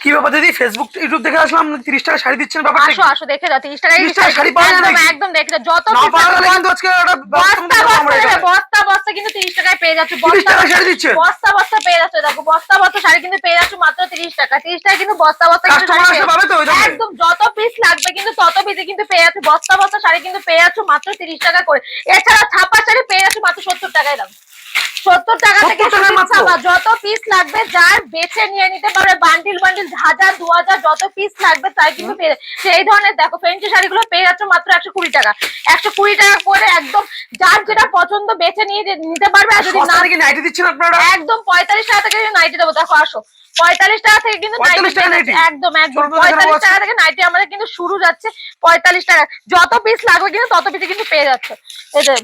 কি ব্যাপার দিদি, ফেসবুক ইউটিউব দেখে আসলাম 30 টাকা শাড়ি দিচ্ছেন, ব্যাপারটা আসো আসো দেখে যাও 30 টাকায় 30 টাকা শাড়ি পাওয়া যায় নাকি? একদম দেখে যাও, যত না পাওয়া গেলে কিন্তু আজকে একটা বস্তা বস্তা কিন্তু 30 টাকায় পেয়ে যাচ্ছে। 30 টাকা শাড়ি দিচ্ছেন, বস্তা বস্তা পেয়ে যাচ্ছে, দেখো বস্তা বস্তা শাড়ি কিন্তু পেয়ে যাচ্ছে মাত্র 30 টাকা। 30 টাকা কিন্তু বস্তা বস্তা কাস্টমার আসলে পাবে তো ওই দামে? একদম যত পিস লাগবে কিন্তু তত পিসে কিন্তু পেয়ে যাচ্ছে। বস্তা বস্তা শাড়ি কিন্তু পেয়ে যাচ্ছে মাত্র 30 টাকা করে। এছাড়া ছাপা শাড়ি পেয়ে যাচ্ছে মাত্র 70 টাকায় দাম। 70 টাকা থেকে যত পিস লাগবে যার বেছে নিয়ে নিতে পারবে, বান্ডিল বান্ডিল 1000 2000 যত পিস লাগবে তাই কিন্তু পেয়ে সেই ধরনের। দেখো ফ্যান্সি শাড়িগুলো পেয়ে যাচ্ছে মাত্র 120 টাকা। 120 টাকা করে একদম যার যেটা পছন্দ বেছে নিয়ে নিতে পারবে। আর যদি না নাইটি দিচ্ছেন আপনারা একদম 45 টাকা থেকে নাইটি দেবো। দেখো আসো 45 টাকা থেকে কিন্তু নাইটি একদম একদম 45 টাকা থেকে নাইটি আমাদের কিন্তু শুরু যাচ্ছে 45 টাকা। যত পিস লাগবে কিন্তু তত পিসে কিন্তু পেয়ে যাচ্ছে। এই যে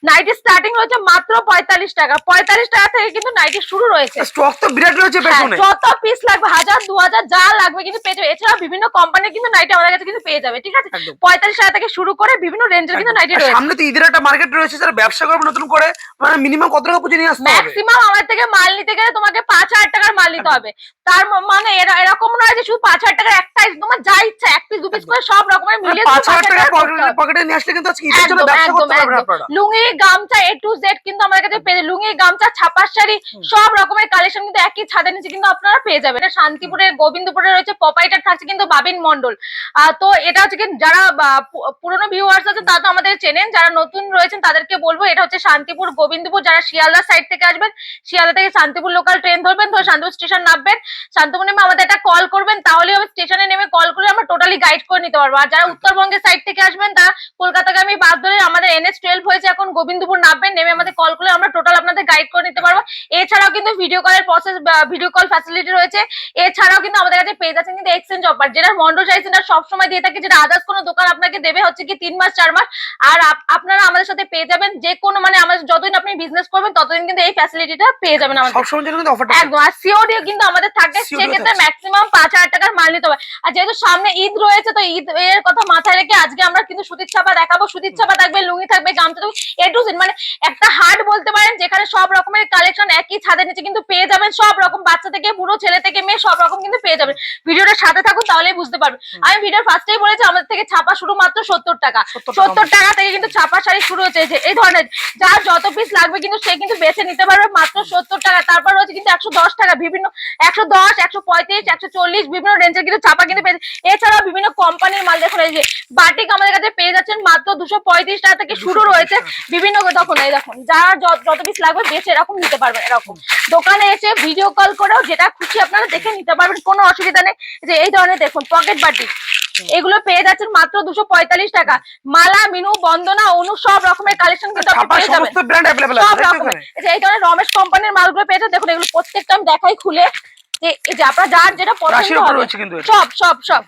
নাইটি স্টার্টিং রয়েছে মাত্র 45 টাকা। 45 টাকা থেকে কিন্তু নাইটি শুরু রয়েছে। স্টক তো বিরাট রয়েছে পেছনে। যত পিস লাগবে 1000 2000 যা লাগবে কিন্তু পেয়ে যাবে। এছাড়া বিভিন্ন কোম্পানির কিন্তু নাইটি আমাদের কাছে কিন্তু পেয়ে যাবে, ঠিক আছে? 45 টাকা থেকে শুরু করে বিভিন্ন রেঞ্জের কিন্তু নাইটি রয়েছে। সামনে তো ঈদের একটা মার্কেট রয়েছে, যারা ব্যবসা করবে নতুন করে, মানে মিনিমাম কত টাকা পুঁজি নিয়ে আসতে হবে? ম্যাক্সিমাম আমার থেকে মাল নিতে গেলে তোমাকে 5000 টাকার মাল নিতে হবে। তার মানে এরকম নয় যে শুধু 5000 টাকার একটাই, তোমার যা ইচ্ছা এক পিস দু পিস করে সব রকমের মিলিয়ে 5000 টাকা পকেটে নিয়ে আসলে কিন্তু আজকে ঈদের জন্য ব্যবসা করতে পারবেন আপনারা। লুঙ্গি গামছা A to Z কিন্তু আমাদের কাছে পেয়ে যাবেন। লুঙ্গি গামছা ছাপার শাড়ি সব রকমের কালেকশন কিন্তু একই ছাদের নিচে কিন্তু আপনারা পেয়ে যাবেন। এটা শান্তিপুরের গোবিন্দপুরে রয়েছে, প্রোপাইটার থাকছে কিন্তু বাবিন মন্ডল। তো এটা হচ্ছে কি যারা পুরনো ভিউয়ার্স আছে তারা তো আমাদের চেনেন, যারা নতুন রয়েছেন তাদেরকে বলবো এটা হচ্ছে শান্তিপুর গোবিন্দপুর। যারা শিয়ালদা সাইড থেকে আসবেন, শিয়ালদা থেকে শান্তিপুর লোকাল ট্রেন ধরবেন, তো শান্তিপুর স্টেশন নামবেন, শান্তিপুর নেমে আমাদের একটা কল করবেন, তাহলে আমি স্টেশনে নেমে কল করে আমরা টোটালি গাইড করে নিতে পারবো। আর যারা উত্তরবঙ্গের সাইড থেকে আসবেন তারা কলকাতাগামী বাস ধরে আমাদের NH12 হয়েছে এখন গোবিন্দপুর নামবেন, নেমে আমাদের কল করলে আমরা টোটাল আপনাদের গাইড করে নিতে পারবো। এছাড়াও কিন্তু ভিডিও কলের প্রসেস, ভিডিও কল ফ্যাসিলিটি রয়েছে। এছাড়াও কিন্তু আমাদের কাছে পেয়ে যাচ্ছেন কিন্তু এক্সচেঞ্জ অফার, যেটা মন্ডল শাড়ি সেন্টার সবসময় দিয়ে থাকে, যেটা আদার্স কোনো দোকান আপনাকে দেবে হচ্ছে কি 3 মাস 4 মাস। আর আপনারা আমাদের সাথে পেয়ে যাবেন যে কোনো, মানে আমাদের যতদিন আপনি বিজনেস করবেন ততদিন কিন্তু এই ফ্যাসিলিটিটা পেয়ে যাবেন আমাদের সবসময় কিন্তু অফারটা একদম। আর সিওডিও কিন্তু আমাদের থাকে, সেক্ষেত্রে ম্যাক্সিমাম 5000 টাকার মাল নিতে হবে। আর যেহেতু সামনে ঈদ রয়েছে তো ঈদ এর কথা মাথায় রেখে আজকে আমরা কিন্তু সুতির ছাপা দেখাবো। সুতির ছাপা থাকবে, লুঙ্গি থাকবে, গামছা থাকবে, A to Z, মানে একটা হাট বলতে পারেন যেখানে সব রকমের কালেকশন একই ছাদের নিচে কিন্তু পেয়ে যাবেন। সব রকম বাচ্চা থেকে বুড়ো, ছেলে থেকে মেয়ে সব রকম কিন্তু পেয়ে যাবেন। ভিডিওটার সাথে থাকুন তাহলেই বুঝতে পারবেন। আমি ভিডিওর ফার্স্টেই বলেছি আমাদের থেকে ছাপা শুরু মাত্র 70 টাকা। 70 টাকা থেকে কিন্তু ছাপা শাড়ি শুরু হচ্ছে। এই ধরনের যার যত পিস লাগবে কিন্তু সে কিন্তু বেছে নিতে পারবে মাত্র 70 টাকা। তারপর রয়েছে কিন্তু 110 টাকা, বিভিন্ন 110 135 140 বিভিন্ন রেঞ্জের কিন্তু ছাপা কিন্তু পেয়ে। এছাড়াও বিভিন্ন কোম্পানির মাল দেখুন, এই যে বাটিক আমাদের কাছে পেয়ে যাচ্ছেন মাত্র 235 টাকা থেকে শুরু রয়েছে বিভিন্ন। তখন এই দেখুন যার যত পিস লাগবে বেছে এরকম নিতে পারবেন। এরকম দোকানে এসে ভিডিও কল করেও যেটা খুশি আপনারা দেখে নিতে পারবেন, কোনো অসুবিধা নেই। যে এই ধরনের দেখুন পকেট বাটিক, এগুলো পেয়ে যাচ্ছেন মাত্র 245 টাকা। মালা, মিনু, বন্দনা, অনু সব রকমের কালেকশন কিন্তু আপনি পেয়ে যাবেন। সব রকমের এই ধরনের রমেশ কোম্পানির মালগুলো পেয়ে যাবেন। দেখুন এগুলো প্রত্যেকটা আমি দেখাই খুলে, যে এই যে আপনার যার যেটা পছন্দ হবে সব সব সব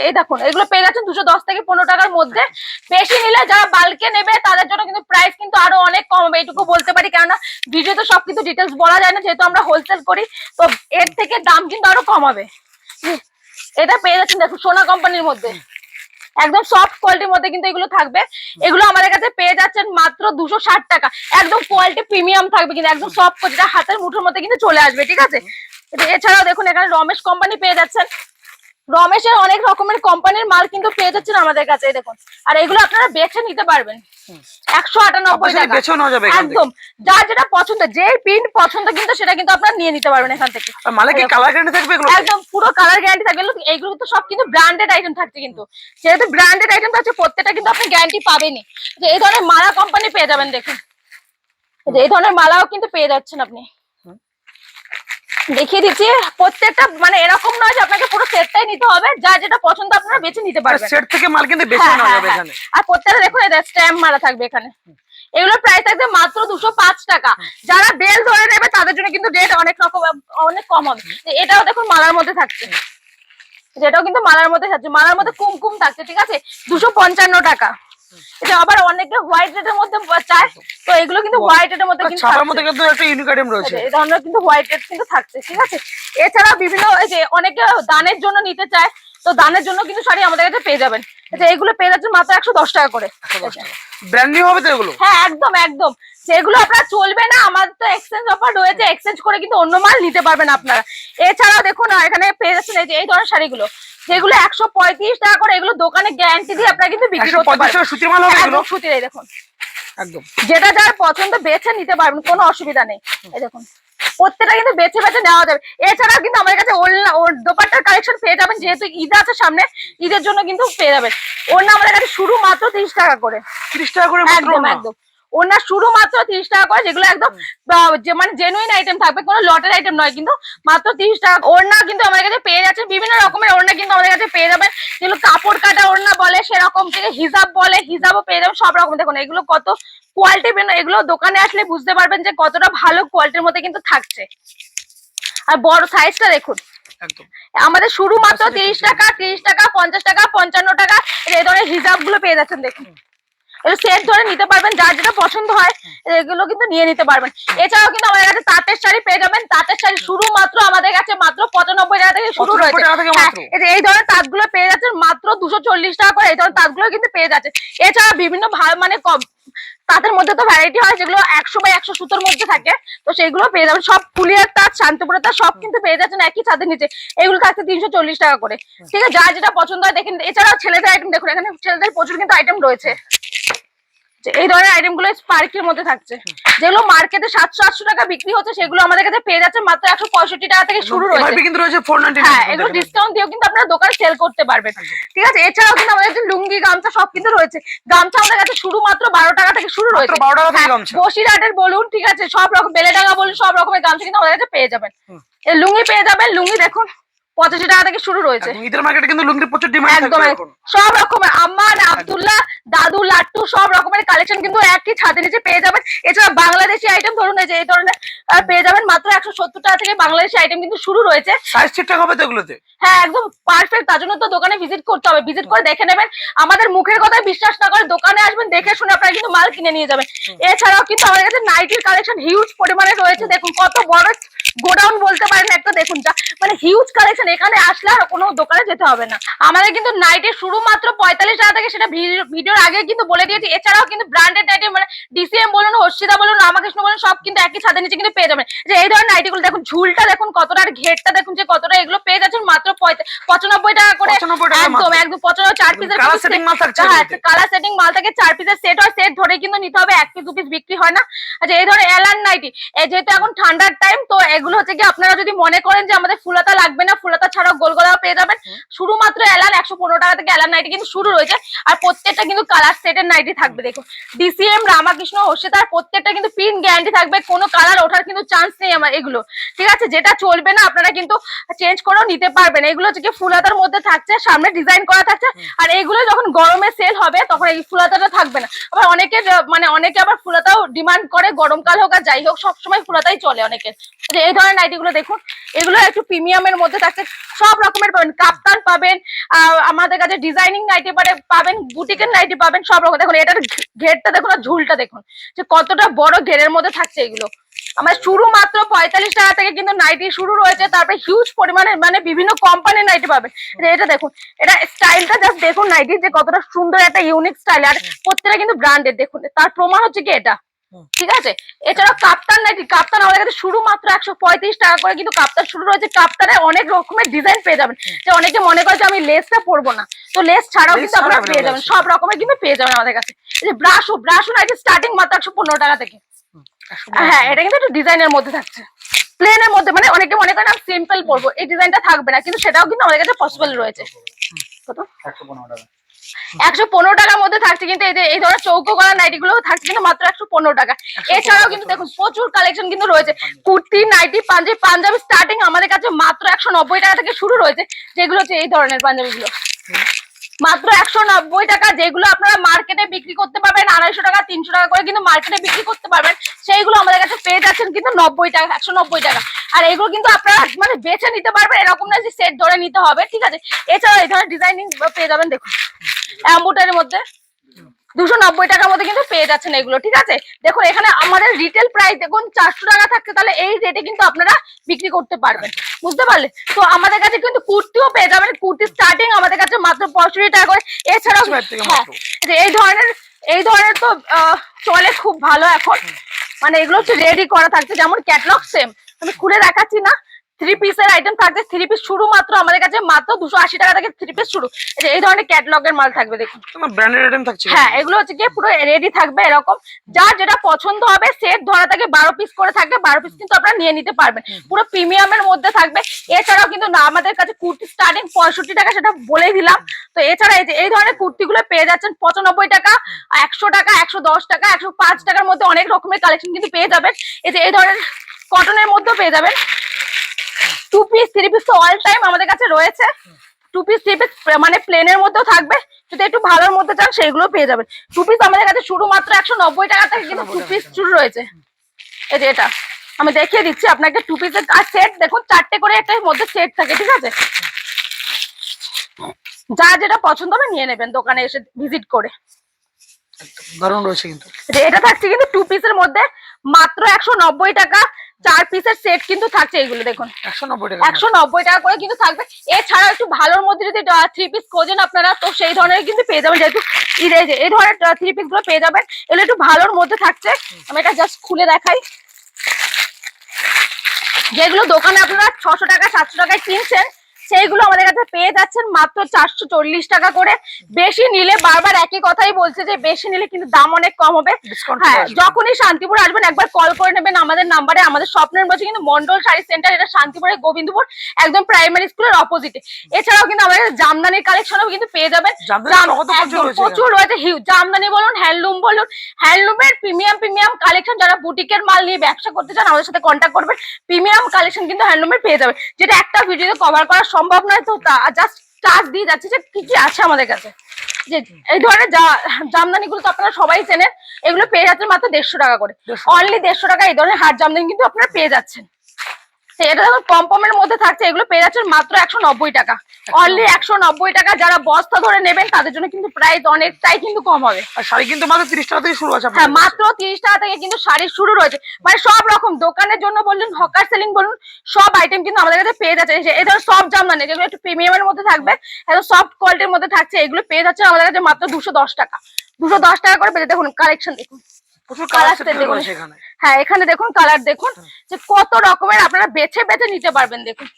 এই দেখুন এগুলো পেয়ে যাচ্ছেন 210 থেকে 15 টাকার মধ্যে। বেশি নিলে যারা বাল্কে নেবে তাদের জন্য কিন্তু প্রাইস কিন্তু আরো অনেক কম হবে, এইটুকু বলতে পারি, কেননা ভিডিওতে সব কিছু ডিটেলস বলা যায় না, যেহেতু আমরা হোলসেল করি, তো এর থেকে দাম কিন্তু আরো কম হবে। এটা পেয়ে যাচ্ছেন দেখুন সোনা কোম্পানির মধ্যে, একদম সফট কোয়ালিটির মধ্যে কিন্তু এগুলো থাকবে। এগুলো আমাদের কাছে পেয়ে যাচ্ছেন মাত্র 260 টাকা। একদম কোয়ালিটি প্রিমিয়াম থাকবে কিন্তু একদম সফট, যেটা হাতের মুঠোর মধ্যে কিন্তু চলে আসবে, ঠিক আছে? এছাড়াও দেখুন এখানে রমেশ কোম্পানি পেয়ে যাচ্ছেন। রমেশের অনেক রকমের কোম্পানির মাল কিন্তু পেয়ে যাচ্ছেন আমাদের কাছে, দেখুন। আর এগুলো আপনারা বেছে নিতে পারবেন 198 টাকা একদম। যার যেটা পছন্দ, যে প্রিন্ট পছন্দ কিন্তু সেটা কিন্তু আপনারা নিয়ে নিতে পারবেন এখান থেকে। একদম পুরো কালার গ্যারান্টি থাকবে। এইগুলো তো সব কিন্তু ব্র্যান্ডেড আইটেম থাকছে, কিন্তু যেহেতু ব্র্যান্ডেড আইটেম থাকছে প্রত্যেকটা কিন্তু আপনি গ্যারান্টি পাবেনই। যে এই ধরনের মালা কোম্পানি পেয়ে যাবেন, দেখুন এই ধরনের মালাও কিন্তু পেয়ে যাচ্ছেন আপনি। দেখিয়ে দিচ্ছি প্রত্যেকটা, মানে এরকম নয় যে আপনাকে পুরো সেটটাই নিতে হবে, যার যেটা পছন্দ আপনারা বেছে নিতে পারবেন। সেট থেকে মাল কিন্তু বেছে নেওয়া যাবে এখানে। আর প্রত্যেকটা দেখুন এটা স্ট্যাম্প মারা থাকবে এখানে। এগুলোর প্রাইস থাকবে মাত্র 205 টাকা। যারা বেল ধরে নেবে তাদের জন্য কিন্তু রেট অনেক কম হবে। এটাও দেখুন মালার মধ্যে থাকছে, যেটাও কিন্তু মালার মধ্যে থাকছে, মালার মধ্যে কুমকুম থাকছে, ঠিক আছে? 255 টাকা। এটা আবার অনেকে হোয়াইট রেডের মধ্যে চায়, তো এগুলো কিন্তু হোয়াইট রেডের মধ্যে কিন্তু ছাপার মধ্যে কিন্তু একটা ইউনিক আইটেম রয়েছে, এই ধরনের কিন্তু হোয়াইট রেড কিন্তু থাকছে, ঠিক আছে? এছাড়া বিভিন্ন এই যে অনেকে দানের জন্য নিতে চায়, তো দানের জন্য কিন্তু শাড়ি আমাদের কাছে পেয়ে যাবেন। এগুলো পেয়ে যাচ্ছেন মাত্র 110 টাকা করে। ব্র্যান্ড নিউ হবে তো এগুলো? হ্যাঁ একদম একদম। যেগুলো আপনার চলবে না, আমাদের তো এক্সচেঞ্জ অফার রয়েছে, এক্সচেঞ্জ করে কিন্তু অন্য মাল নিতে পারবেন আপনারা। এছাড়াও দেখুন এখানে পেয়ে যাচ্ছেন এই ধরনের শাড়িগুলো যেগুলো 135 টাকা করে, এগুলো দোকানে গ্যারান্টি দিয়ে আপনারা কিন্তু বিক্রি করতে পারবেন। সুতির মাল হবে এগুলো, সুতির। এই দেখুন একদম যেটা যার পছন্দ বেছে নিতে পারবেন, কোনো অসুবিধা নেই। এই দেখুন প্রত্যেকটা কিন্তু বেছে বেছে নেওয়া যাবে। এছাড়াও কিন্তু আমাদের কাছে দোপাট্টার কালেকশন পেয়ে যাবেন, যেহেতু ঈদ আছে সামনে, ঈদের জন্য কিন্তু পেয়ে যাবেন। ওড়না আমাদের কাছে শুরু মাত্র 30 টাকা করে, 30 টাকা করে, একদম একদম। ওড়না শুরু মাত্র 30 টাকা করে, যেগুলো একদম মানে জেনুইন আইটেম থাকবে, কোনো লটের আইটেম নয়, কিন্তু মাত্র 30 টাকা। ওড়না কিন্তু আমাদের কাছে পেয়ে যাচ্ছে, বিভিন্ন রকমের ওড়না কিন্তু আমাদের কাছে পেয়ে যাবেন, যেগুলো কাপড় কাটা ওড়না বলে সেরকম, থেকে হিজাব বলে হিজাবও পেয়ে যাবেন, সব রকম। দেখুন এগুলো কত কোয়ালিটি, এগুলো দোকানে আসলে বুঝতে পারবেন যে কতটা ভালো কোয়ালিটির মধ্যে কিন্তু থাকছে। আর বড় সাইজটা দেখুন, আমাদের শুরু মাত্র 30 টাকা, 30 টাকা, 50 টাকা, 55 টাকা। এই ধরনের হিজাব গুলো পেয়ে যাচ্ছেন, দেখুন এগুলো সেট ধরে নিতে পারবেন, যার যেটা পছন্দ হয় এগুলো কিন্তু নিয়ে নিতে পারবেন। এছাড়াও কিন্তু আমাদের কাছে তাঁতের শাড়ি পেয়ে যাবেন, তাঁতের শাড়ি শুরু মাত্র আমাদের কাছে মাত্র 95 টাকা থেকে শুরু রয়েছে। এই ধরনের তাঁতগুলো পেয়ে যাচ্ছেন মাত্র 240 টাকা করে, এই ধরনের তাঁতগুলো কিন্তু পেয়ে যাচ্ছে। এছাড়া বিভিন্ন মানে তাঁতের মধ্যে তো ভ্যারাইটি হয়, যেগুলো 100 বা 100 সুতোর মধ্যে থাকে, তো সেইগুলো পেয়ে যাবেন। সব ফুলিয়ার তাঁত, শান্তিপুরের তাঁত সব কিন্তু পেয়ে যাচ্ছেন একই ছাদের নিচে। এগুলো থাকছে 340 টাকা করে, ঠিক আছে, যার যেটা পছন্দ হয় দেখেন। এছাড়াও ছেলেদের আইটেম দেখুন, এখানে ছেলেদের প্রচুর কিন্তু আইটেম রয়েছে। এই ধরনের আইটেম গুলো স্পার্কের মধ্যে থাকছে, যেগুলো মার্কেটে 700-800 টাকা বিক্রি হচ্ছে, সেগুলো আমাদের কাছে পেয়ে যাচ্ছে মাত্র 165 টাকা থেকে শুরু রয়েছে। হ্যাঁ, এগুলো ডিসকাউন্ট দিয়েও কিন্তু আপনারা দোকানে সেল করতে পারবেন, ঠিক আছে। এছাড়াও কিন্তু আমাদের কাছে লুঙ্গি, গামছা সব কিন্তু রয়েছে। গামছা আমাদের কাছে শুরু মাত্র 12 টাকা থেকে শুরু রয়েছে। বসিরহাটের বলুন, ঠিক আছে, সব রকম বেলেডাঙ্গা বলুন, সব রকমের গামছা কিন্তু আমাদের কাছে পেয়ে যাবেন। লুঙ্গি পেয়ে যাবেন, লুঙ্গি দেখুন 85 টাকা থেকে শুরু রয়েছে। ঈদের মার্কেটে কিন্তু লুঙ্গির প্রচুর ডিমান্ড একদম, সব রকমের আম্মান, আব্দুল্লাহ, দাদু, লাট্টু সব রকমের কালেকশন কিন্তু একই ছাদের নিচে পেয়ে যাবেন। এছাড়া বাংলাদেশি আইটেম ধরুন এই যে এই ধরনের পেয়ে যাবেন মাত্র 170 টাকা থেকে, বাংলাদেশি আইটেম কিন্তু শুরু রয়েছে। সাইজ ঠিকঠাক হবে তো এগুলোতে? হ্যাঁ, একদম পারফেক্ট। তার জন্য তো দোকানে ভিজিট করতে হবে, ভিজিট করে দেখে নেবেন। আমাদের মুখের কথায় বিশ্বাস না করে দোকানে আসবেন, দেখে শুনে আপনারা কিন্তু মাল কিনে নিয়ে যাবেন। এছাড়াও কিন্তু আমাদের কাছে নাইটির কালেকশন হিউজ পরিমাণে রয়েছে, দেখুন কত বড় গোডাউন বলতে পারেন একটা, দেখুন যা মানে হিউজ কালেকশন। এখানে আসলে আর কোনো দোকানে যেতে হবে না। আমাদের কিন্তু নাইটের শুরু মাত্র 45 টাকা থেকে, সেটা ভিডিওর আগে কিন্তু বলে দিয়েছি। এছাড়াও কিন্তু ব্র্যান্ডেড নাইটি মানে ডিসিএম বলুন, হর্ষিদা বলুন, রামাকৃষ্ণ বলুন, সব কিন্তু একই ছাদের নিচে কিন্তু পেয়ে যাবেন। যে এই ধরনের নাইটিগুলো দেখুন, ঝুলটা দেখুন কতটা, আর ঘেরটা দেখুন যে কতটা, এগুলো পেয়ে যাচ্ছেন মাত্র 95 টাকা করে। একদম একদম 95, 4 পিসের কালার সেটিং মাল থাকে। হ্যাঁ, কালার সেটিং মাল থাকে, 4 পিসের সেট হয়, সেট ধরে কিন্তু নিতে হবে, 1 পিস 2 পিস বিক্রি হয় না। আচ্ছা, এই ধরনের এলান নাইটি, যেহেতু এখন ঠান্ডার টাইম, তো এগুলো হচ্ছে কি আপনারা যদি মনে করেন যে আমাদের ফুলাতা লাগবে না, ফুলাতা ছাড়াও গোল গলাও পেয়ে যাবেন। শুরু মাত্র এলান 115 টাকা থেকে এলান নাইটি কিন্তু শুরু রয়েছে। আর প্রত্যেকটা কিন্তু কালার সেটের নাইটি থাকবে, দেখুন ডিসিএম, রামাকৃষ্ণ, হর্ষিতার প্রত্যেকটা কিন্তু প্রিন্ট গ্যারান্টি থাকবে, কোনো কালার ওঠার কিন্তু চান্স নেই আমার এগুলো, ঠিক আছে। যেটা চলবে না আপনারা কিন্তু চেঞ্জ করেও নিতে পারবেন। এগুলো হচ্ছে কি ফুলাতার মধ্যে থাকছে, সামনে ডিজাইন করা থাকছে। আর এইগুলো যখন গরমে সেল হবে তখন এই ফুলাতাটা থাকবে না। আবার অনেকে আবার ফুলাতাও ডিমান্ড করে, গরমকাল হোক আর যাই হোক সবসময় ফুলাতাই চলে অনেকের। এই ধরনের নাইটিগুলো দেখুন, এগুলো একটু প্রিমিয়ামের মধ্যে থাকছে, সব রকমের পাবেন। কাপ্তান পাবেন, আমাদের কাছে ডিজাইনিং নাইটি পাবেন, বুটিকের নাইটি পাবেন, সব রকম। দেখুন এটার ঘেরটা দেখুন আর ঝুলটা দেখুন যে কতটা বড় ঘেরের মধ্যে থাকছে এগুলো। আমার শুরু মাত্র 45 টাকা থেকে কিন্তু নাইটি শুরু রয়েছে। তারপরে হিউজ পরিমাণে মানে বিভিন্ন কোম্পানির নাইটি পাবেন। এটা দেখুন, এটা স্টাইলটা জাস্ট দেখুন নাইটি যে কতটা সুন্দর একটা ইউনিক স্টাইল, আর প্রত্যেকটা কিন্তু ব্র্যান্ডেড। দেখুন তার প্রমাণ হচ্ছে কি এটা, ঠিক আছে। এছাড়াও কাপ্তান নাইটি, কাপ্তান আমাদের কাছে শুরু মাত্র 135 টাকা করে কিন্তু কাপ্তান শুরু রয়েছে। কাপ্তানে অনেক রকমের ডিজাইন পেয়ে যাবেন, যে অনেকে মনে করে যে আমি লেসটা পরবো না, তো লেস ছাড়াও কিন্তু আপনারা পেয়ে যাবেন, সব রকমের কিন্তু পেয়ে যাবেন আমাদের কাছে। এই যে ব্রাশো নাইটি স্টার্টিং মাত্র 115 টাকা থেকে। হ্যাঁ, এটা কিন্তু একটু ডিজাইনের মধ্যে থাকছে, প্লেনের মধ্যে, মানে অনেকে মনে করেন আমি সিম্পল পরবো, এই ডিজাইনটা থাকবে না, কিন্তু সেটাও কিন্তু আমাদের কাছে পসিবল রয়েছে। কত? 115 টাকার মধ্যে থাকছে। কিন্তু এই ধরনের চৌকো গলা নাইটি গুলো থাকছে কিন্তু মাত্র 115 টাকা। এছাড়াও কিন্তু দেখুন প্রচুর কালেকশন কিন্তু রয়েছে, কুর্তি, নাইটি, পাঞ্জাবি স্টার্টিং আমাদের কাছে মাত্র 190 টাকা থেকে শুরু রয়েছে। যেগুলো হচ্ছে এই ধরনের পাঞ্জাবি গুলো মাত্র 190 টাকা, যেগুলো আপনারা মার্কেটে বিক্রি করতে পারবেন 250 টাকা 300 টাকা করে, কিন্তু মার্কেটে বিক্রি করতে পারবেন সেইগুলো আমাদের কাছে পেয়ে যাচ্ছেন কিন্তু 90 টাকা, 190 টাকা। আর এগুলো কিন্তু আপনারা মানে বেছে নিতে পারবেন, এরকম না যে সেট ধরে নিতে হবে, ঠিক আছে। এছাড়াও এই ধরনের ডিজাইনিং পেয়ে যাবেন, দেখুন অ্যাম্বুটারির মধ্যে 290 টাকার মধ্যে কিন্তু পেয়ে যাচ্ছেন এগুলো, ঠিক আছে। দেখুন এখানে আমাদের রিটেল প্রাইস দেখুন 400 টাকা থাকছে, তাহলে এই রেটে কিন্তু আপনারা বিক্রি করতে পারবেন, বুঝতে পারলে। তো আমাদের কাছে কিন্তু কুর্তিও পেয়ে যাবেন, কুর্তি স্টার্টিং আমাদের কাছে মাত্র 65 টাকা করে। এছাড়াও এই ধরনের তো চলে খুব ভালো এখন, মানে এগুলো হচ্ছে রেডি করা থাকছে, যেমন ক্যাটলগ সেম, আমি খুলে দেখাচ্ছি না, 3 পিসের আইটেম থাকছে। 3 পিস শুরু মাত্র আমাদের কাছে মাত্র 280 টাকা থেকে 3 পিস শুরু। এই ধরনের ক্যাটালগের মাল থাকবে দেখুন। ব্র্যান্ডেড আইটেম থাকছে। হ্যাঁ, এগুলো হচ্ছে কি পুরো রেডি থাকবে এরকম। যার যেটা পছন্দ হবে সেট ধরা থাকে 12 পিস করে থাকবে, 12 পিস কিন্তু আপনারা নিয়ে নিতে পারবেন। পুরো প্রিমিয়ামের মধ্যে থাকবে। এছাড়াও কিন্তু না আমাদের কাছে কুর্তি স্টার্টিং 65 টাকা, সেটা বলে দিলাম। তো এছাড়া এই ধরনের কুর্তিগুলো পেয়ে যাচ্ছেন 95 টাকা, 100 টাকা, 110 টাকা, 105 টাকার মধ্যে অনেক রকমের কালেকশন কিন্তু পেয়ে যাবেন। এই ধরনের কটনের মধ্যেও পেয়ে যাবেন। 2 পিস 3 পিস তো অল টাইম আমাদের কাছে রয়েছে। 2 পিস 3 পিস মানে প্লেনের মধ্যেও থাকবে, যদি একটু ভালোর মধ্যে চান সেইগুলো পেয়ে যাবেন। 2 পিস আমাদের কাছে শুরু মাত্র 190 টাকা থেকে কিন্তু 2 পিস শুরু রয়েছে। এই যে এটা আমি দেখিয়ে দিচ্ছি আপনাকে। 2 পিসের আর সেট দেখুন, 4টে করে এটার মধ্যে সেট থাকে, ঠিক আছে? যা যেটা পছন্দ হবে নিয়ে নেবেন দোকানে এসে ভিজিট করে। দারুণ রয়েছে কিন্তু। এটা থাকছে কিন্তু 2 পিসের মধ্যে মাত্র 190 টাকা। 4 পিসের সেট কিন্তু থাকছে এগুলো দেখুন 190 টাকা। 190 টাকা করে কিন্তু থাকবে। এছাড়া একটু ভালোর মধ্যে যদি 3 পিস খোঁজেন আপনারা, তো সেই ধরনের কিন্তু পেয়ে যাবেন। যেহেতু এই ধরনের 3 পিস গুলো পেয়ে যাবেন। এগুলো একটু ভালোর মধ্যে থাকছে। আমি এটা জাস্ট খুলে দেখাই। যেগুলো দোকানে আপনারা 600 টাকা 700 টাকায় কিনছেন, সেইগুলো আমাদের কাছে পেয়ে যাচ্ছেন মাত্র 440 টাকা করে। বেশি নিলে, বারবার একই কথাই বলছে যে বেশি নিলে কিন্তু দাম অনেক কম হবে। হ্যাঁ, যখনই শান্তিপুর আসবেন একবার কল করে নেবেন আমাদের নাম্বারে। আমাদের স্বপ্নের বলছে কিন্তু মন্ডল শাড়ি সেন্টার, এটা শান্তিপুরের গোবিন্দপুর একদম প্রাইমারি স্কুলের অপোজিটে। এছাড়াও কিন্তু আমাদের জামদানির কালেকশনও কিন্তু পেয়ে যাবেন। প্রচুর রয়েছে, হিউজ জামদানি বলুন, হ্যান্ডলুম বলুন। হ্যান্ডলুমের প্রিমিয়াম কালেকশন, যারা বুটিকের মাল নিয়ে ব্যবসা করতে চান আমাদের সাথে কন্ট্যাক্ট করবেন। প্রিমিয়াম কালেকশন কিন্তু হ্যান্ডলুমের পেয়ে যাবেন, যেটা একটা ভিডিওতে কভার করা সম্ভব নয়। তো জাস্ট টাচ দিয়ে যাচ্ছে যে কি কি আছে আমাদের কাছে। যে এই ধরনের জামদানি গুলো তো আপনারা সবাই চেনেন। এগুলো পেয়ে যাচ্ছেন মাত্র 150 টাকা করে। অনলি 150 টাকা এই ধরনের হাট জামদানি কিন্তু আপনারা পেয়ে যাচ্ছেন। এটা দেখুন পমপমের মধ্যে থাকছে, এগুলো পেয়ে যাচ্ছেন মাত্র 190 টাকা। অনলি 190 টাকা। যারা বস্তা ধরে নেবেন তাদের জন্য কিন্তু প্রাইস অনেকটাই কিন্তু কম হবে। আর শাড়ি কিন্তু মাত্র 30 টাকা থেকে শুরু আছে। হ্যাঁ, মাত্র 30 টাকা থেকে কিন্তু শাড়ি শুরু রয়েছে। মানে সব রকম দোকানের জন্য বলুন, হকার সেলিং বলুন, সব আইটেম কিন্তু আমাদের কাছে পেয়ে যাচ্ছে। এই ধরনের সব জামদানি যেগুলো একটু প্রিমিয়ামের মধ্যে থাকবে, একদম সফট কোয়ালিটির মধ্যে থাকছে, এগুলো পেয়ে যাচ্ছে আমাদের কাছে মাত্র 210 টাকা। 210 টাকা করে পেয়ে। দেখুন কালেকশন দেখুন, প্রচুর কালার দেখুন এখানে। হ্যাঁ, এখানে দেখুন কালার দেখুন যে কত রকমের আপনারা বেছে বেছে নিতে পারবেন। দেখুন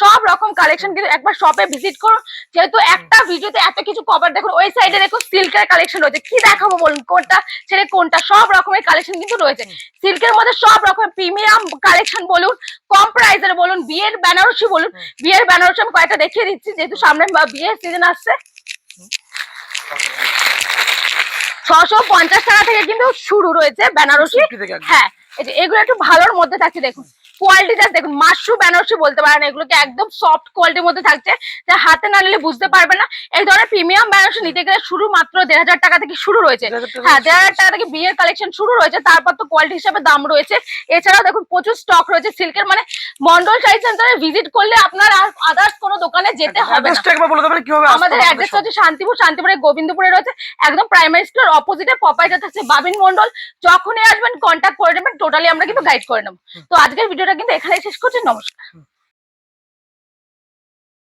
সব রকম কালেকশন কিন্তু একবার শপে ভিজিট করুন। যেহেতু একটা ভিডিওতে এত কিছু কভার, দেখুন ওই সাইডে দেখুন সিল্কের কালেকশন রয়েছে। কি দেখাবো বলুন, কোনটা ছেড়ে কোনটা, সব রকমের কালেকশন কিন্তু রয়েছে। সিল্কের মধ্যে সব রকমের প্রিমিয়াম কালেকশন বলুন, কম প্রাইসের বলুন, বিয়ের বেনারসি বলুন। বিয়ের বেনারসি আমি কয়েকটা দেখিয়ে দিচ্ছি, যেহেতু সামনে বিয়ের সিজন আসছে। 650 টাকা থেকে কিন্তু শুরু রয়েছে বেনারসি। হ্যাঁ, এগুলো একটু ভালোর মধ্যে থাকছে। দেখুন কোয়ালিটি জাস্ট দেখুন, মাশরু বেনারসি বলতে পারেন এগুলোকে, একদম সফট কোয়ালিটির মধ্যে থাকছে, যা হাতে না নিলে বুঝতে পারবে না। এই ধরনের প্রিমিয়াম বেনারসি নিতে গেলে শুরু মাত্র 1500 টাকা থেকে শুরু রয়েছে। হ্যাঁ, 1500 টাকা থেকে বিয়ের কালেকশন শুরু রয়েছে, তারপর তো কোয়ালিটি হিসাবে দাম রয়েছে। এছাড়াও দেখুন প্রচুর স্টক রয়েছে সিল্কের। মানে মন্ডল শাড়ি সেন্টারে ভিজিট করলে আপনার আর আদার্স কোনো দোকানে যেতে হবে না। আমাদের অ্যাড্রেস হচ্ছে শান্তিপুরের গোবিন্দপুরে রয়েছে, একদম প্রাইমারি স্কুলের অপোজিটে পপাইটা থাকছে বাবিন মন্ডল। যখনই আসবেন কন্ট্যাক্ট করে নেবেন, টোটালি আমরা কিন্তু গাইড করে নেবো। তো আজকের ভিডিওটা কিন্তু এখানে শেষ করছি। নমস্কার।